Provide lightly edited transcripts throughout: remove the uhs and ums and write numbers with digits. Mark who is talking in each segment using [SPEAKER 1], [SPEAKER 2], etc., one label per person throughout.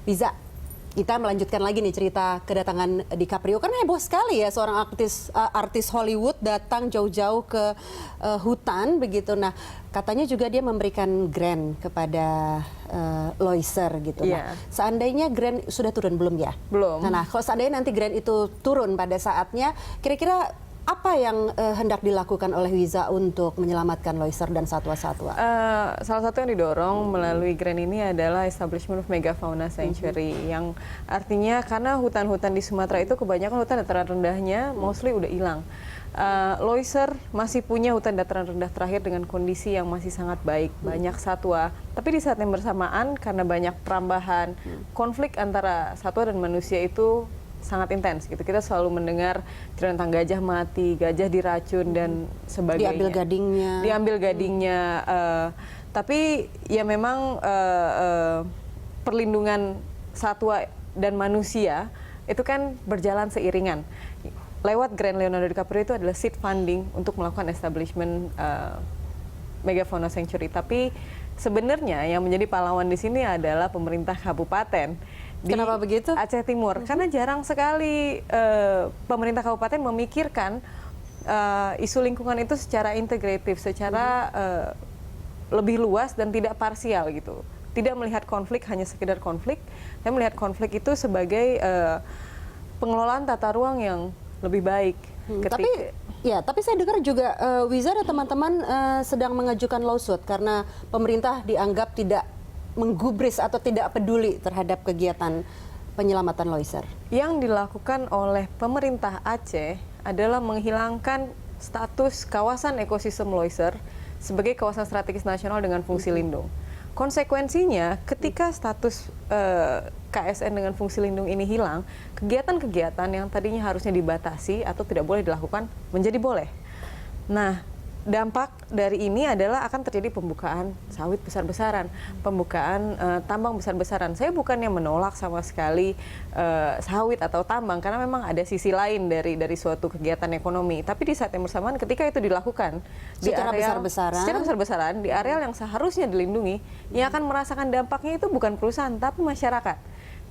[SPEAKER 1] Bisa kita melanjutkan lagi nih cerita kedatangan DiCaprio, kan heboh sekali ya seorang artis Hollywood datang jauh-jauh ke hutan begitu. Nah, katanya juga dia memberikan grant kepada Loiser gitu. Nah, seandainya grant sudah turun belum ya?
[SPEAKER 2] Belum.
[SPEAKER 1] Nah, kalau seandainya nanti grant itu turun pada saatnya, kira-kira apa yang hendak dilakukan oleh Wiza untuk menyelamatkan Loiser dan satwa-satwa?
[SPEAKER 2] Salah satu yang didorong melalui grant ini adalah establishment of megafauna sanctuary, yang artinya karena hutan-hutan di Sumatera itu kebanyakan hutan dataran rendahnya mostly udah hilang. Loiser masih punya hutan dataran rendah terakhir dengan kondisi yang masih sangat baik, banyak satwa. Tapi di saat yang bersamaan karena banyak perambahan, konflik antara satwa dan manusia itu sangat intens gitu. Kita selalu mendengar cerita tentang gajah mati, gajah diracun dan sebagainya. Diambil gadingnya. Tapi ya memang perlindungan satwa dan manusia itu kan berjalan seiringan. Lewat grant Leonardo DiCaprio itu adalah seed funding untuk melakukan establishment megafauna sanctuary. Tapi sebenarnya yang menjadi pahlawan di sini adalah pemerintah kabupaten.
[SPEAKER 1] Kenapa begitu?
[SPEAKER 2] Aceh Timur, karena jarang sekali pemerintah kabupaten memikirkan isu lingkungan itu secara integratif, secara lebih luas dan tidak parsial gitu. Tidak melihat konflik hanya sekedar konflik, tapi melihat konflik itu sebagai pengelolaan tata ruang yang lebih baik.
[SPEAKER 1] Tapi saya dengar juga Wiza dan teman-teman sedang mengajukan lawsuit karena pemerintah dianggap tidak menggubris atau tidak peduli terhadap kegiatan penyelamatan Loiser.
[SPEAKER 2] Yang dilakukan oleh pemerintah Aceh adalah menghilangkan status kawasan ekosistem Loiser sebagai kawasan strategis nasional dengan fungsi lindung. Konsekuensinya, ketika status KSN dengan fungsi lindung ini hilang, kegiatan-kegiatan yang tadinya harusnya dibatasi atau tidak boleh dilakukan menjadi boleh. Nah, dampak dari ini adalah akan terjadi pembukaan sawit besar-besaran, pembukaan tambang besar-besaran. Saya bukannya menolak sama sekali sawit atau tambang, karena memang ada sisi lain dari suatu kegiatan ekonomi. Tapi di saat yang bersamaan, ketika itu dilakukan
[SPEAKER 1] secara
[SPEAKER 2] besar-besaran di areal yang seharusnya dilindungi, yang akan merasakan dampaknya itu bukan perusahaan, tapi masyarakat.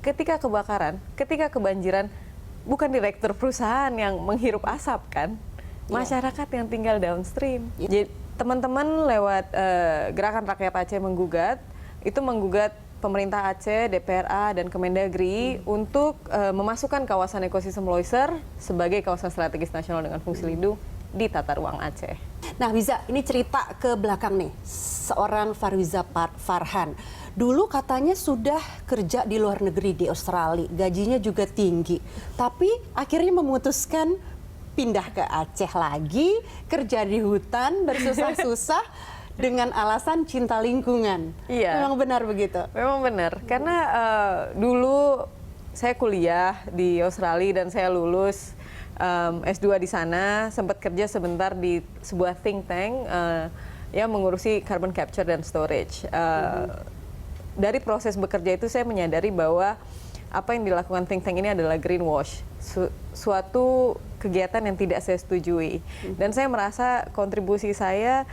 [SPEAKER 2] Ketika kebakaran, ketika kebanjiran, bukan direktur perusahaan yang menghirup asap kan? Masyarakat yang tinggal downstream. Jadi teman-teman lewat Gerakan Rakyat Aceh menggugat pemerintah Aceh, DPRA dan Kemendagri untuk memasukkan kawasan ekosistem Loiser sebagai kawasan strategis nasional dengan fungsi lindung di tata ruang Aceh.
[SPEAKER 1] Nah, Wiza, ini cerita ke belakang nih. Seorang Farwiza Farhan. Dulu katanya sudah kerja di luar negeri di Australia, gajinya juga tinggi. Tapi akhirnya memutuskan pindah ke Aceh lagi, kerja di hutan, bersusah-susah dengan alasan cinta lingkungan.
[SPEAKER 2] Iya.
[SPEAKER 1] Memang benar begitu?
[SPEAKER 2] Memang benar, karena dulu saya kuliah di Australia dan saya lulus S2 di sana, sempat kerja sebentar di sebuah think tank yang mengurusi carbon capture dan storage. Dari proses bekerja itu saya menyadari bahwa apa yang dilakukan think tank ini adalah greenwash, suatu kegiatan yang tidak saya setujui. Dan saya merasa kontribusi saya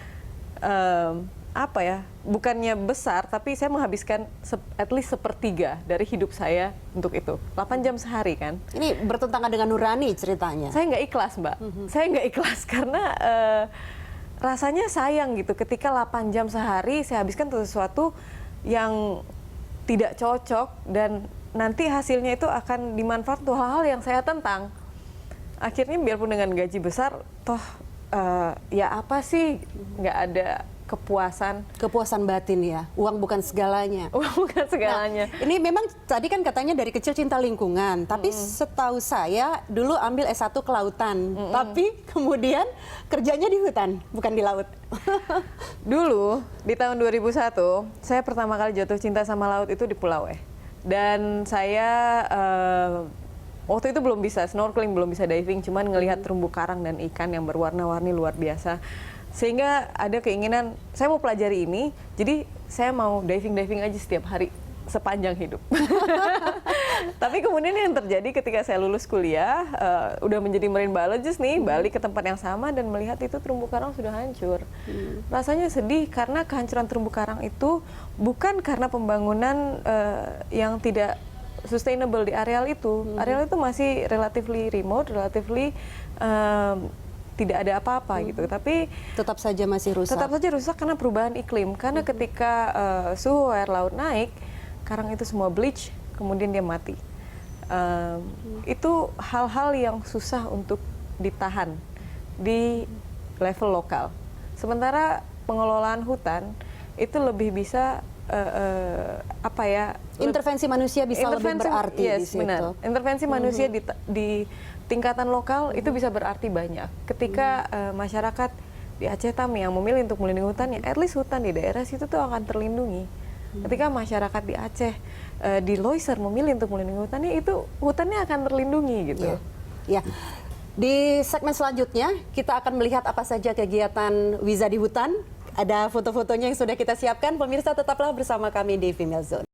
[SPEAKER 2] bukannya besar, tapi saya menghabiskan at least sepertiga dari hidup saya untuk itu. 8 jam sehari kan.
[SPEAKER 1] Ini bertentangan dengan nurani ceritanya.
[SPEAKER 2] Saya nggak ikhlas, Mbak. Saya nggak ikhlas karena rasanya sayang gitu ketika 8 jam sehari saya habiskan untuk sesuatu yang tidak cocok dan nanti hasilnya itu akan dimanfaatkan untuk hal-hal yang saya tentang. Akhirnya biarpun dengan gaji besar, toh ya apa sih, nggak ada
[SPEAKER 1] kepuasan batin ya. Uang bukan segalanya.
[SPEAKER 2] Uang bukan segalanya.
[SPEAKER 1] Nah, ini memang tadi kan katanya dari kecil cinta lingkungan, tapi setahu saya dulu ambil S1 kelautan, tapi kemudian kerjanya di hutan, bukan di laut.
[SPEAKER 2] Dulu di tahun 2001, saya pertama kali jatuh cinta sama laut itu di Pulau Dan saya waktu itu belum bisa snorkeling, belum bisa diving, cuman ngelihat terumbu karang dan ikan yang berwarna-warni luar biasa. Sehingga ada keinginan, saya mau pelajari ini, jadi saya mau diving aja setiap hari sepanjang hidup. Tapi kemudian yang terjadi ketika saya lulus kuliah, udah menjadi marine biologist nih, balik ke tempat yang sama dan melihat itu terumbu karang sudah hancur. Rasanya sedih karena kehancuran terumbu karang itu bukan karena pembangunan yang tidak sustainable di areal itu. Areal itu masih relatively remote, relatively tidak ada apa-apa gitu. Tapi
[SPEAKER 1] Tetap saja masih rusak.
[SPEAKER 2] tetap saja rusak karena perubahan iklim. Karena ketika suhu air laut naik, karang itu semua bleach, kemudian dia mati. Itu hal-hal yang susah untuk ditahan di level lokal. Sementara pengelolaan hutan itu lebih bisa
[SPEAKER 1] Intervensi manusia bisa lebih berarti di situ.
[SPEAKER 2] Benar. Intervensi manusia di tingkatan lokal itu bisa berarti banyak. Ketika masyarakat di Aceh Tam yang memilih untuk melindungi hutannya, at least hutan di daerah situ tuh akan terlindungi. Ketika masyarakat di Aceh di Loiser memilih untuk melindungi hutannya, itu hutannya akan terlindungi gitu.
[SPEAKER 1] Ya. Di segmen selanjutnya kita akan melihat apa saja kegiatan Wiza di hutan. Ada foto-fotonya yang sudah kita siapkan. Pemirsa tetaplah bersama kami di Female Zone.